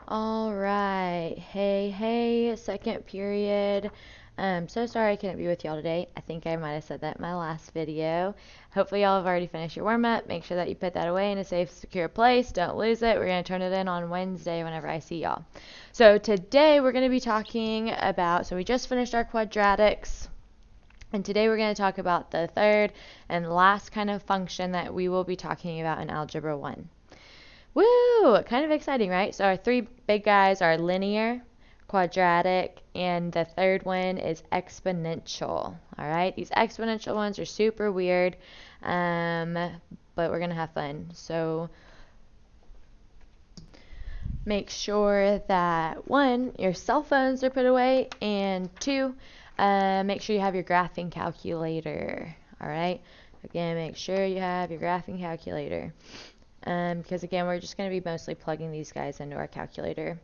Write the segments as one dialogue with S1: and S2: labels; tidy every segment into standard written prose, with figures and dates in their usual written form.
S1: All right. Hey, second period. So sorry I couldn't be with y'all today. I think I might have said that in my last video. Hopefully y'all have already finished your warm-up. Make sure that you put that away in a safe, secure place. Don't lose it. We're going to turn it in on Wednesday whenever I see y'all. So today we're going to be talking about, so we just finished our quadratics. And today we're going to talk about the third and last kind of function that we will be talking about in Algebra 1. Woo! Kind of exciting, right? So our three big guys are linear, quadratic, and the third one is exponential. All right? These exponential ones are super weird, but we're going to have fun. So make sure that, one, your cell phones are put away, and two, make sure you have your graphing calculator. All right? Again, make sure you have your graphing calculator. Because again, we're just going to be mostly plugging these guys into our calculator.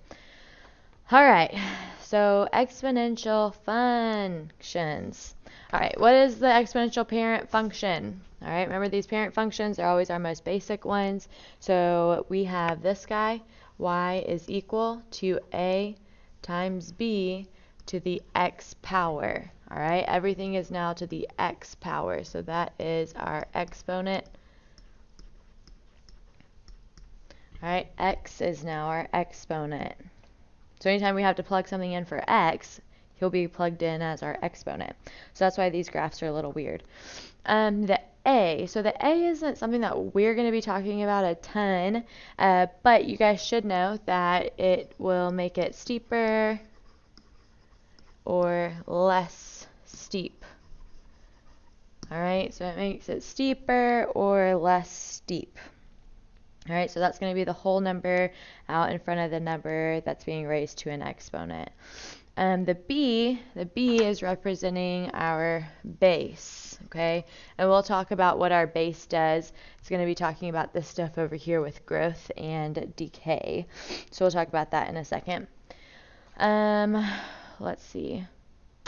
S1: All right, so exponential functions. All right, what is the exponential parent function? All right, remember these parent functions are always our most basic ones. So we have this guy, y is equal to a times b to the x power. All right, everything is now to the x power. So that is our exponent. All right, x is now our exponent. So anytime we have to plug something in for x, he'll be plugged in as our exponent. So that's why these graphs are a little weird. The a, so the a isn't something that we're going to be talking about a ton, but you guys should know that it will make it steeper or less steep. All right, so it makes it steeper or less steep. All right, so that's going to be the whole number out in front of the number that's being raised to an exponent. The b is representing our base, okay? And we'll talk about what our base does. It's going to be talking about this stuff over here with growth and decay. So we'll talk about that in a second. Let's see.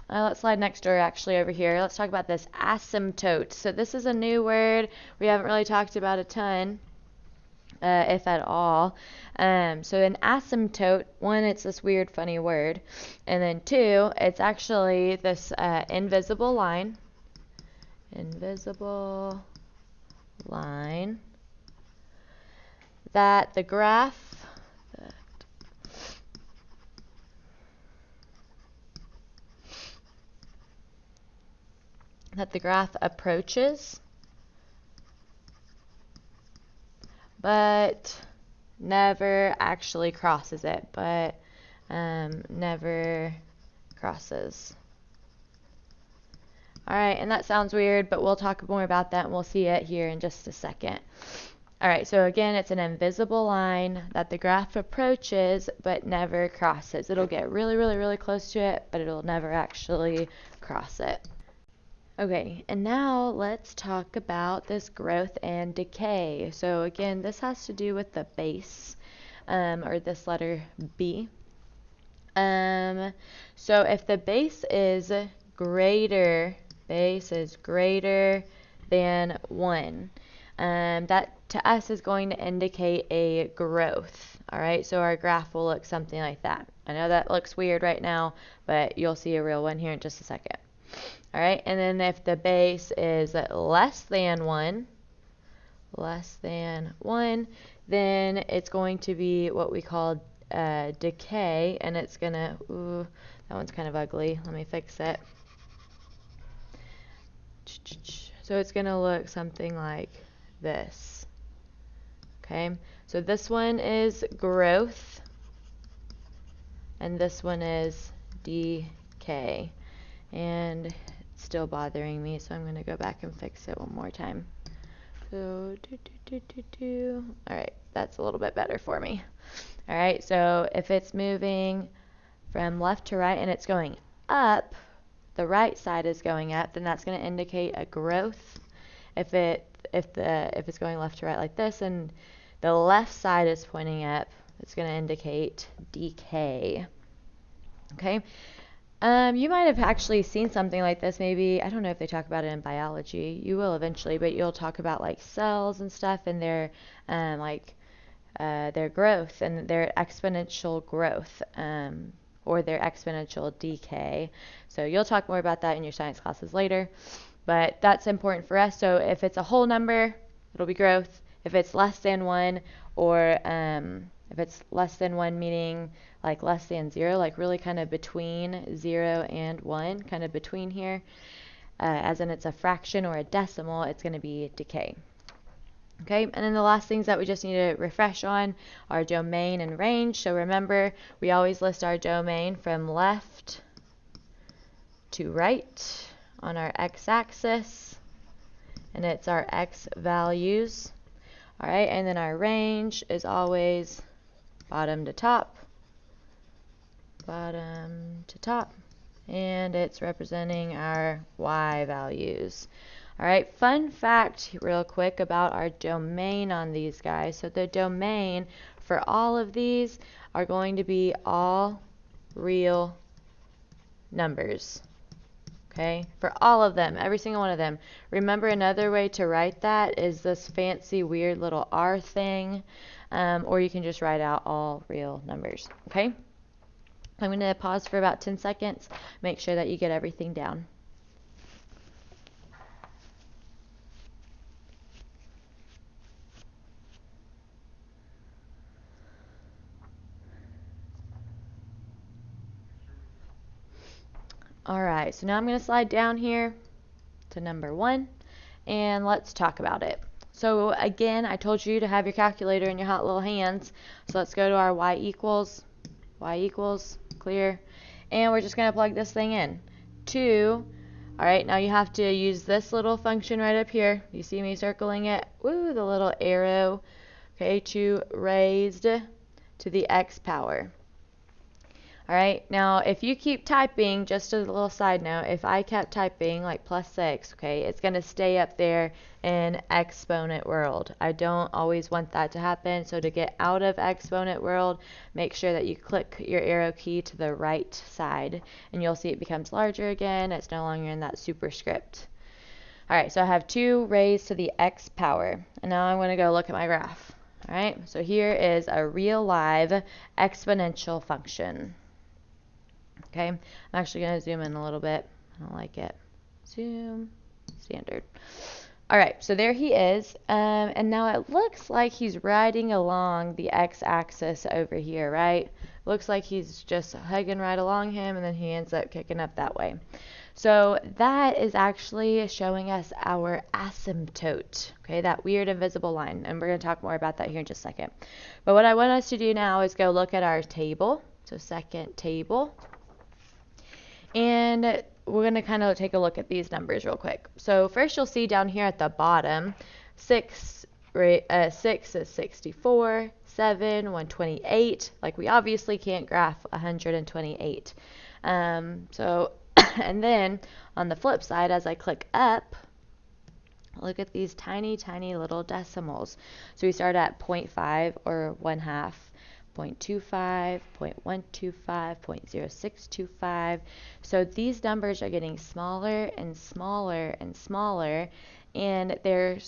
S1: Let's slide next door actually over here. Let's talk about this asymptote. So this is a new word we haven't really talked about a ton. If at all. So an asymptote, one, it's this weird, funny word. And then two, it's actually this invisible line. Invisible line that the graph approaches, but never actually crosses it, but never crosses. All right, and that sounds weird, but we'll talk more about that and we'll see it here in just a second. All right, so again, it's an invisible line that the graph approaches but never crosses. It'll get really, really, really close to it, but it'll never actually cross it. Okay, and now let's talk about this growth and decay. So again, this has to do with the base, or this letter B. So if the base is greater than 1, that to us is going to indicate a growth. All right, so our graph will look something like that. I know that looks weird right now, but you'll see a real one here in just a second. All right, and then if the base is less than 1, then it's going to be what we call decay, and it's going to, ooh, that one's kind of ugly. Let me fix it. So it's going to look something like this. Okay, so this one is growth, and this one is decay. And it's still bothering me, so I'm going to go back and fix it one more time. So, all right, that's a little bit better for me. All right, so if it's moving from left to right and it's going up, the right side is going up, then that's going to indicate a growth. If it's going left to right like this and the left side is pointing up, it's going to indicate decay. Okay. You might have actually seen something like this, maybe, I don't know if they talk about it in biology. You will eventually, but you'll talk about like cells and stuff and their like their growth and their exponential growth, or their exponential decay. So you'll talk more about that in your science classes later, but that's important for us. So if it's a whole number, it'll be growth. If it's less than 1, or if it's less than 1 meaning like less than 0, like really kind of between 0 and 1, kind of between here, as in it's a fraction or a decimal, it's going to be decay. Okay, and then the last things that we just need to refresh on are domain and range. So remember, we always list our domain from left to right on our x-axis, and it's our x values. All right, and then our range is always bottom to top, and it's representing our y values. All right, fun fact real quick about our domain on these guys. So the domain for all of these are going to be all real numbers. Okay, for all of them, every single one of them. Remember, another way to write that is this fancy weird little R thing, or you can just write out all real numbers. Okay, I'm going to pause for about 10 seconds, make sure that you get everything down. Alright, so now I'm going to slide down here to number 1, and let's talk about it. So again, I told you to have your calculator in your hot little hands, so let's go to our y equals, clear, and we're just going to plug this thing in. 2, alright, now you have to use this little function right up here. You see me circling it? Woo, the little arrow. Okay, 2 raised to the x power. Alright, now if you keep typing, just as a little side note, if I kept typing like +6, okay, it's going to stay up there in exponent world. I don't always want that to happen, so to get out of exponent world, make sure that you click your arrow key to the right side, and you'll see it becomes larger again. It's no longer in that superscript. Alright, so I have 2 raised to the x power, and now I'm going to go look at my graph. Alright, so here is a real live exponential function. Okay, I'm actually going to zoom in a little bit. I don't like it. Zoom, standard. Alright, so there he is, and now it looks like he's riding along the x-axis over here, right? Looks like he's just hugging right along him, and then he ends up kicking up that way. So that is actually showing us our asymptote, okay, that weird invisible line, and we're going to talk more about that here in just a second. But what I want us to do now is go look at our table, so second table. And we're going to kind of take a look at these numbers real quick. So first you'll see down here at the bottom, 6 is 64, 7, 128. Like we obviously can't graph 128. And then on the flip side, as I click up, look at these tiny, tiny little decimals. So we start at 0.5 or 1/2. 0.25, 0.125, 0.0625. So these numbers are getting smaller and smaller and smaller, and they're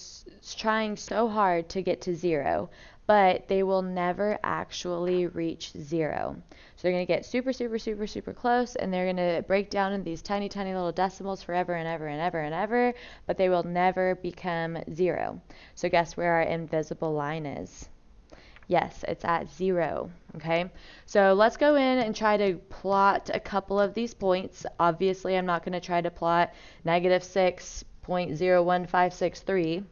S1: trying so hard to get to 0, but they will never actually reach 0. So they're going to get super, super, super, super close, and they're going to break down in these tiny, tiny little decimals forever and ever and ever and ever, but they will never become 0. So guess where our invisible line is? Yes, it's at 0, okay? So let's go in and try to plot a couple of these points. Obviously, I'm not going to try to plot -6.01563,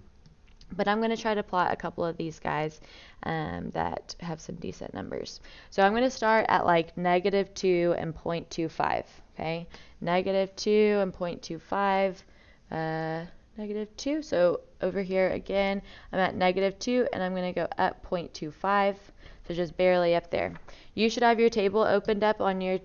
S1: but I'm going to try to plot a couple of these guys that have some decent numbers. So I'm going to start at like -2 and 0.25, okay? -2 and 0.25, -2. So over here again, I'm at -2, and I'm going to go up 0.25, so just barely up there. You should have your table opened up on your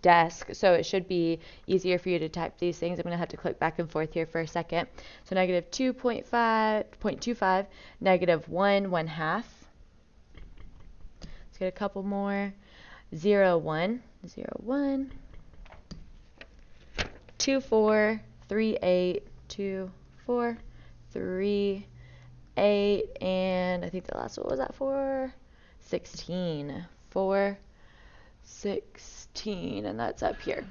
S1: desk, so it should be easier for you to type these things. I'm going to have to click back and forth here for a second. So -2.5, 0.25, -1, 1/2. Let's get a couple more. 0, 1, 0, 1, 2, 4, 3, 8, 2, 4, 3, 8, and I think the last one was at 4, 16. 4, 16, and that's up here.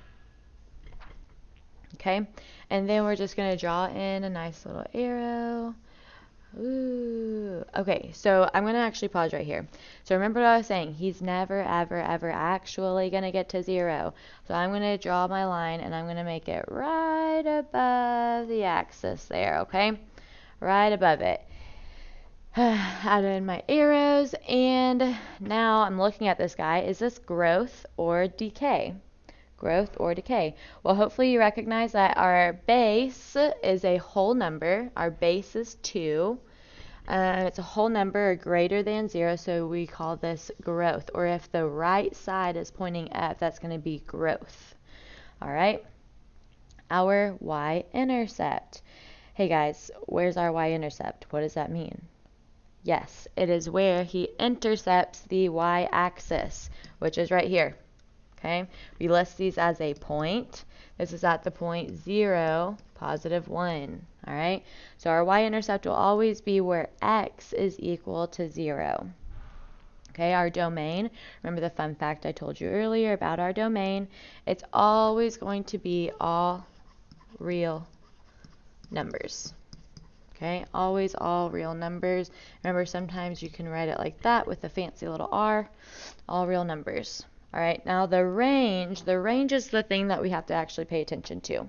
S1: Okay, and then we're just going to draw in a nice little arrow. Ooh. Okay, so I'm going to actually pause right here. So remember what I was saying, he's never, ever, ever actually going to get to 0. So I'm going to draw my line, and I'm going to make it right above the axis there, okay? Right above it. Add in my arrows, and now I'm looking at this guy. Is this growth or decay? Growth or decay? Well, hopefully you recognize that our base is a whole number. Our base is 2. It's a whole number or greater than 0, so we call this growth. Or if the right side is pointing up, that's going to be growth. All right? Our y-intercept. Hey guys, where's our y-intercept? What does that mean? Yes, it is where he intercepts the y-axis, which is right here. Okay, we list these as a point. This is at the point 0, positive 1. All right, so our y-intercept will always be where x is equal to 0. Okay, our domain, remember the fun fact I told you earlier about our domain, it's always going to be all real numbers. Okay, always all real numbers. Remember, sometimes you can write it like that with a fancy little r, all real numbers. All right, now the range is the thing that we have to actually pay attention to.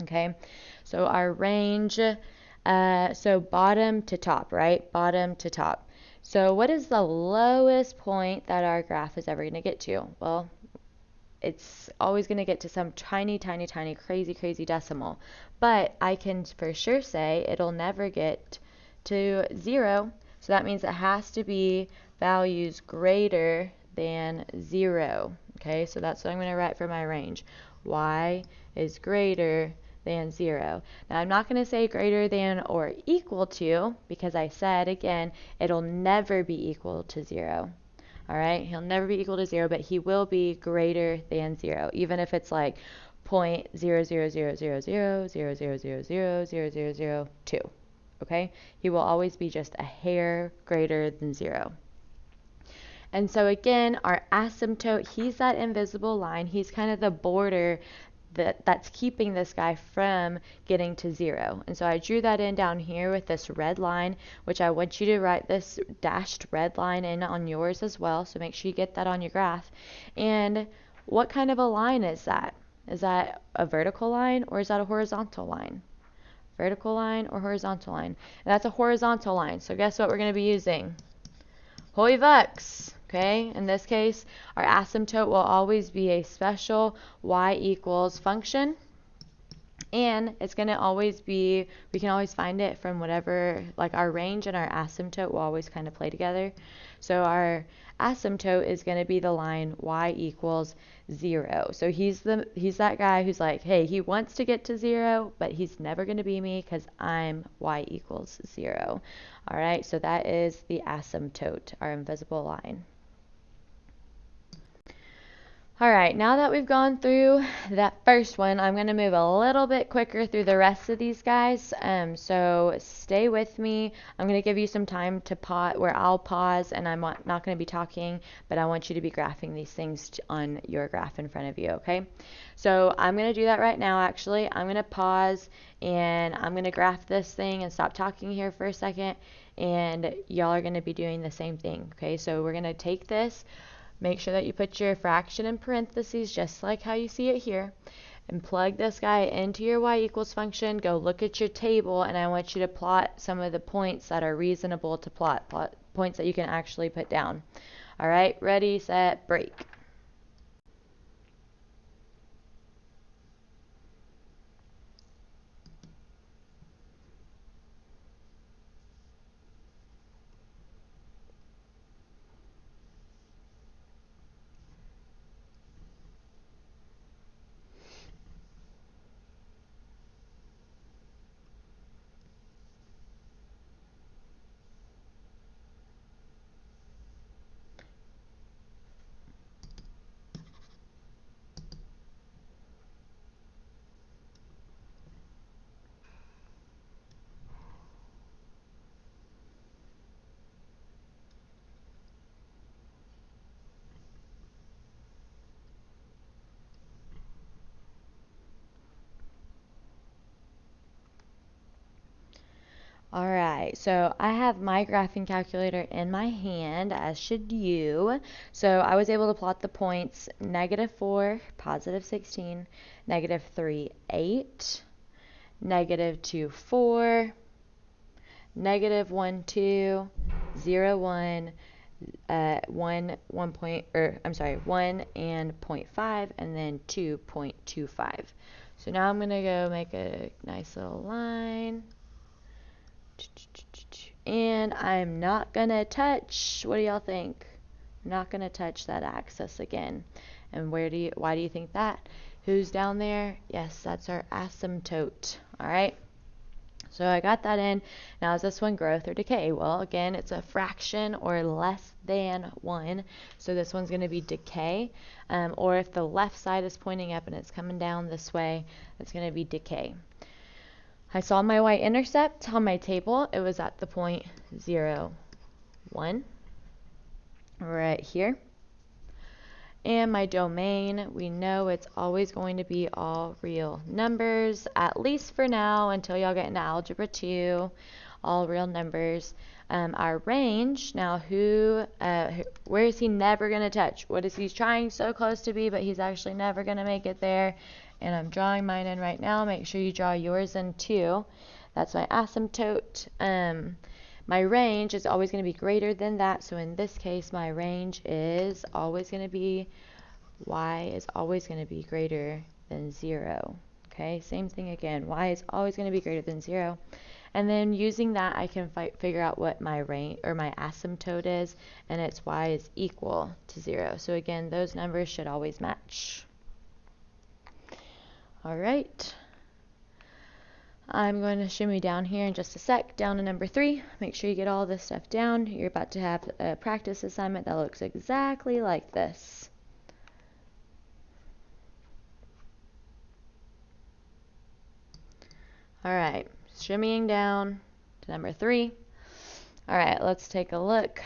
S1: Okay, so our range, so bottom to top, right? Bottom to top. So what is the lowest point that our graph is ever going to get to? Well, it's always going to get to some tiny, tiny, tiny, crazy, crazy decimal. But I can for sure say it'll never get to 0. So that means it has to be values greater than 0. Okay, so that's what I'm going to write for my range. Y is greater than 0. Now I'm not going to say greater than or equal to, because I said again, it'll never be equal to 0. All right, he'll never be equal to 0, but he will be greater than 0, even if it's like 0.000000000000002. Okay, he will always be just a hair greater than 0. And so again, our asymptote, he's that invisible line. He's kind of the border that's keeping this guy from getting to 0. And so I drew that in down here with this red line, which I want you to write this dashed red line in on yours as well. So make sure you get that on your graph. And what kind of a line is that? Is that a vertical line or is that a horizontal line? Vertical line or horizontal line? And that's a horizontal line. So guess what we're going to be using? Holy Vucks. Okay, in this case, our asymptote will always be a special y equals function. And it's going to always be, we can always find it from whatever, like our range and our asymptote will always kind of play together. So our asymptote is going to be the line y equals 0. So he's that guy who's like, hey, he wants to get to 0, but he's never going to be me because I'm y equals 0. All right, so that is the asymptote, our invisible line. All right, now that we've gone through that first one, I'm going to move a little bit quicker through the rest of these guys. So stay with me. I'm going to give you some time to pause, where I'll pause, and I'm not going to be talking, but I want you to be graphing these things on your graph in front of you, okay? So I'm going to do that right now, actually. I'm going to pause, and I'm going to graph this thing and stop talking here for a second, and y'all are going to be doing the same thing, okay? So we're going to take this. Make sure that you put your fraction in parentheses, just like how you see it here, and plug this guy into your y equals function. Go look at your table, and I want you to plot some of the points that are reasonable to plot points that you can actually put down. All right, ready, set, break. All right, so I have my graphing calculator in my hand, as should you. So I was able to plot the points -4, +16, -3, 8, -2, 4, -1, 2, 0, 1, 1 point, or I'm sorry, 1 and 0.5, and then 2.25. So now I'm gonna go make a nice little line. And I'm not gonna touch, what do y'all think? I'm not gonna touch that axis again. And why do you think that? Who's down there? Yes, that's our asymptote. All right. So I got that in. Now is this one growth or decay? Well, again, it's a fraction or less than 1. So this one's going to be decay. Or if the left side is pointing up and it's coming down this way, it's going to be decay. I saw my y-intercept on my table. It was at the point 0, 1, right here. And my domain, we know it's always going to be all real numbers, at least for now, until y'all get into Algebra 2, all real numbers. Our range, now where is he never going to touch? What is he trying so close to be, but he's actually never going to make it there? And I'm drawing mine in right now. Make sure you draw yours in too. That's my asymptote. My range is always going to be greater than that. So in this case, my range is always going to be, y is always going to be greater than 0. Okay, same thing again. Y is always going to be greater than 0. And then using that, I can figure out what my range or my asymptote is, and it's y is equal to 0. So again, those numbers should always match. All right. I'm going to shimmy down here in just a sec, down to number 3. Make sure you get all this stuff down. You're about to have a practice assignment that looks exactly like this. All right, shimmying down to number 3. All right, let's take a look.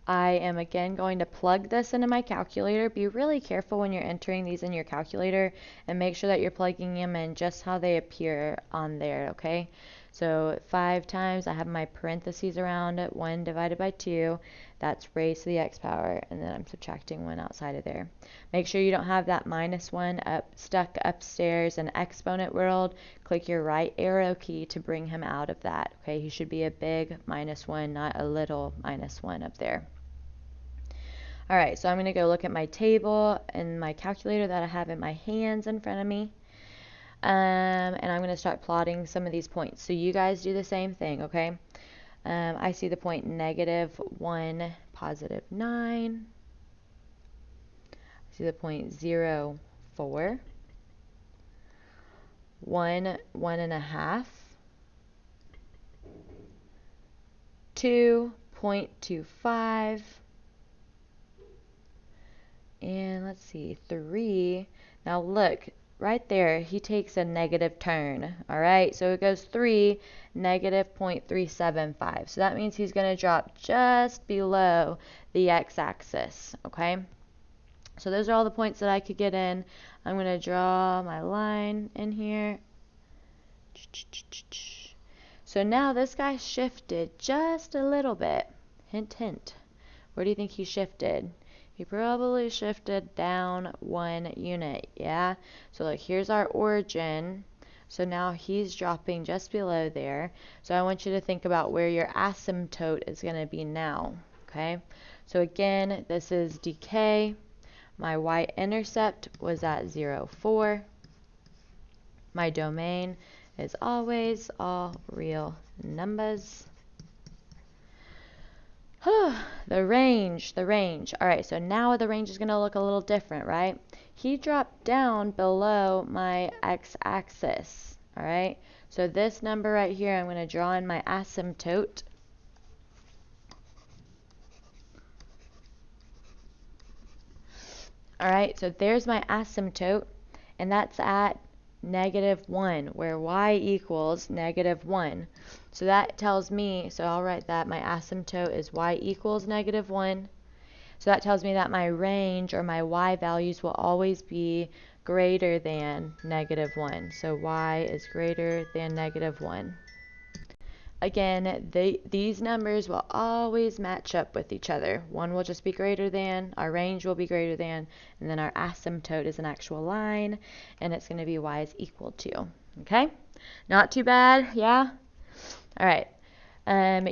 S1: I am again going to plug this into my calculator. Be really careful when you're entering these in your calculator and make sure that you're plugging them in just how they appear on there, okay? So 5 times, I have my parentheses around it, 1 divided by 2, that's raised to the x power, and then I'm subtracting 1 outside of there. Make sure you don't have that -1 stuck upstairs in exponent world. Click your right arrow key to bring him out of that, okay? He should be a big -1, not a little -1 up there. All right, so I'm going to go look at my table and my calculator that I have in my hands in front of me. And I'm going to start plotting some of these points. So you guys do the same thing, okay? I see the point -1, +9. I see the point 0, 4. 1, 1.5. 2, 0.25. And let's see, 3. Now look, right there, he takes a negative turn. All right, so it goes 3, -0.375. So that means he's going to drop just below the x-axis, okay? So those are all the points that I could get in. I'm going to draw my line in here. So now this guy shifted just a little bit. Hint, hint. Where do you think he shifted? He probably shifted down 1 unit, yeah? So like here's our origin. So now he's dropping just below there. So I want you to think about where your asymptote is going to be now, okay? So again, this is decay. My y-intercept was at 0, 4. My domain is always all real numbers. The range. All right, so now the range is going to look a little different, right? He dropped down below my x-axis, all right? So this number right here, I'm going to draw in my asymptote. All right, so there's my asymptote, and that's at -1, where y equals -1. So that tells me, so I'll write that my asymptote is y equals -1. So that tells me that my range or my y values will always be greater than -1. So y is greater than -1. again, these numbers will always match up with each other. One will just be greater than, our range will be greater than, and then our asymptote is an actual line, and it's going to be y is equal to. Okay? Not too bad, yeah? All right.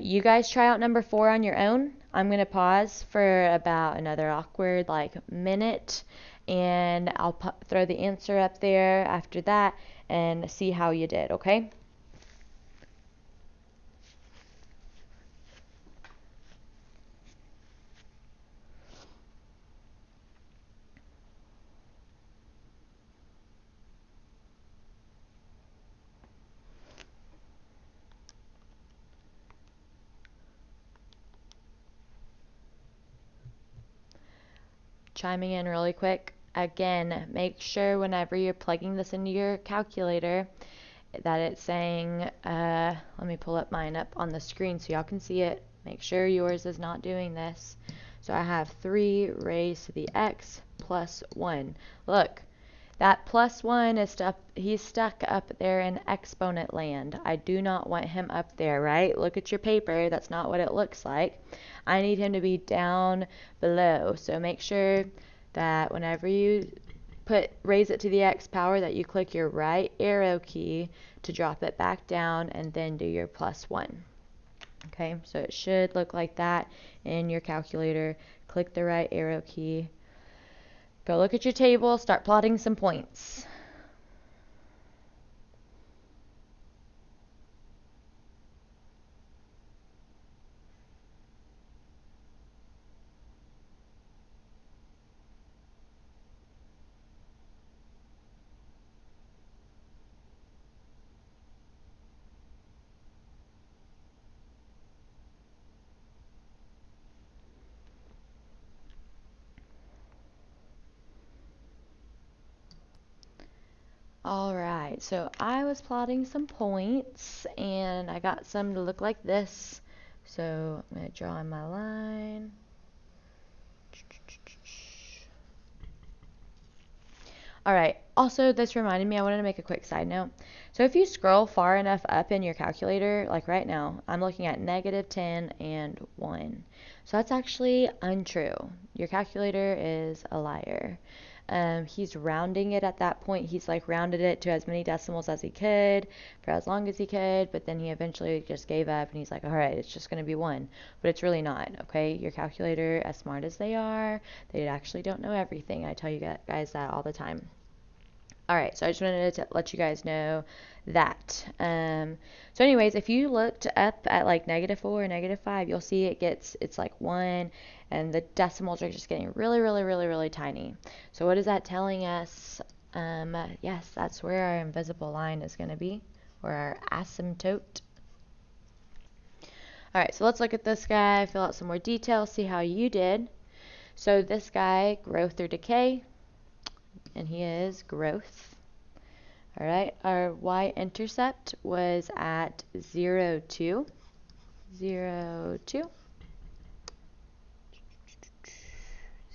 S1: You guys try out number 4 on your own. I'm going to pause for about another awkward minute, and I'll throw the answer up there after that and see how you did, okay? Chiming in really quick. Again, make sure whenever you're plugging this into your calculator that it's saying, let me pull up mine up on the screen so y'all can see it. Make sure yours is not doing this. So I have 3 raised to the x plus 1. Look, that plus 1 is he's stuck up there in exponent land. I do not want him up there, right? Look at your paper. That's not what it looks like. I need him to be down below. So make sure that whenever you raise it to the x power, that you click your right arrow key to drop it back down and then do your plus 1. Okay, so it should look like that in your calculator. Click the right arrow key. Go look at your table, start plotting some points. All right, so I was plotting some points and I got some to look like this. So I'm going to draw in my line. All right, also this reminded me, I wanted to make a quick side note. So if you scroll far enough up in your calculator, like right now, I'm looking at -10 and 1. So that's actually untrue. Your calculator is a liar. He's rounding it at that point. He's rounded it to as many decimals as he could for as long as he could, but then he eventually just gave up and he's like, all right, it's just going to be 1. But it's really not, okay? Your calculator, as smart as they are, they actually don't know everything. I tell you guys that all the time. All right, so I just wanted to let you guys know that. So anyways, if you looked up at -4 or -5, you'll see it's 1, and the decimals are just getting really, really, really, really tiny. So what is that telling us? Yes, that's where our invisible line is going to be, or our asymptote. All right, so let's look at this guy, fill out some more details, see how you did. So this guy, growth or decay, and he is growth. All right, our y-intercept was at 0, 2. 0, 2.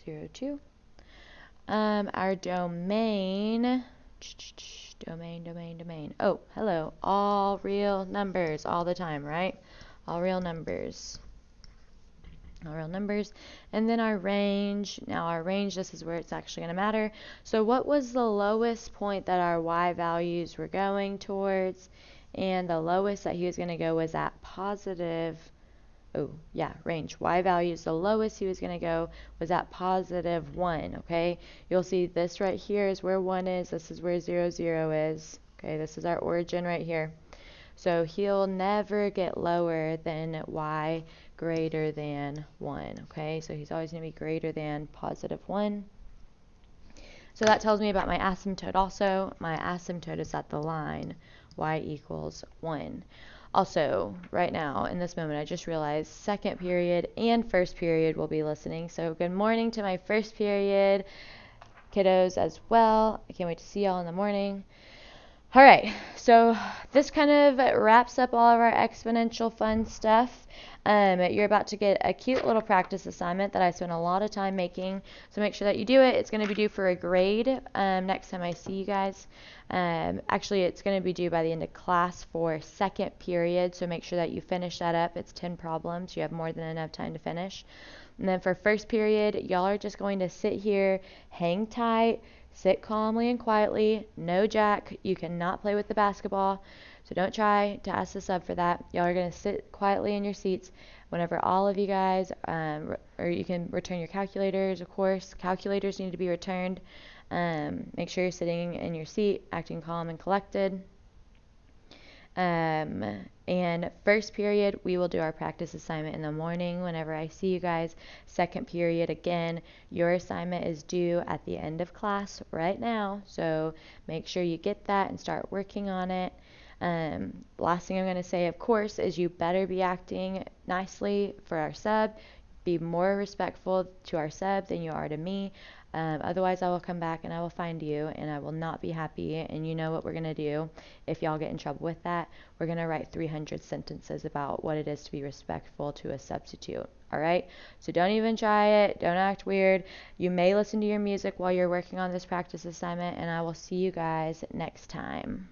S1: 0, 2. Our domain, domain. Oh, hello, all real numbers all the time, right? All real numbers. All real numbers. And then our range. Now our range, this is where it's actually going to matter. So what was the lowest point that our y values were going towards? And the lowest that he was going to go was at positive, range. Y values, the lowest he was going to go was at +1, okay? You'll see this right here is where 1 is. This is where 0, 0 is. Okay, this is our origin right here. So he'll never get lower than y greater than 1, okay? So he's always going to be greater than +1. So that tells me about my asymptote also. My asymptote is at the line y equals 1. Also, right now, in this moment, I just realized second period and first period will be listening. So good morning to my first period kiddos as well. I can't wait to see y'all in the morning. All right, so this kind of wraps up all of our exponential fun stuff. You're about to get a cute little practice assignment that I spent a lot of time making, so make sure that you do it. It's going to be due for a grade next time I see you guys. Actually, it's going to be due by the end of class for second period, so make sure that you finish that up. It's 10 problems. You have more than enough time to finish. And then for first period, y'all are just going to sit here, hang tight, sit calmly and quietly, no jack. You cannot play with the basketball, so don't try to ask the sub for that. Y'all are going to sit quietly in your seats whenever all of you guys, or you can return your calculators, of course. Calculators need to be returned. Make sure you're sitting in your seat, acting calm and collected. And first period, we will do our practice assignment in the morning whenever I see you guys. Second period, again, your assignment is due at the end of class right now. So make sure you get that and start working on it. Last thing I'm going to say, of course, is you better be acting nicely for our sub. Be more respectful to our sub than you are to me. Otherwise, I will come back and I will find you and I will not be happy. And you know what we're going to do if y'all get in trouble with that. We're going to write 300 sentences about what it is to be respectful to a substitute. All right? So don't even try it. Don't act weird. You may listen to your music while you're working on this practice assignment, and I will see you guys next time.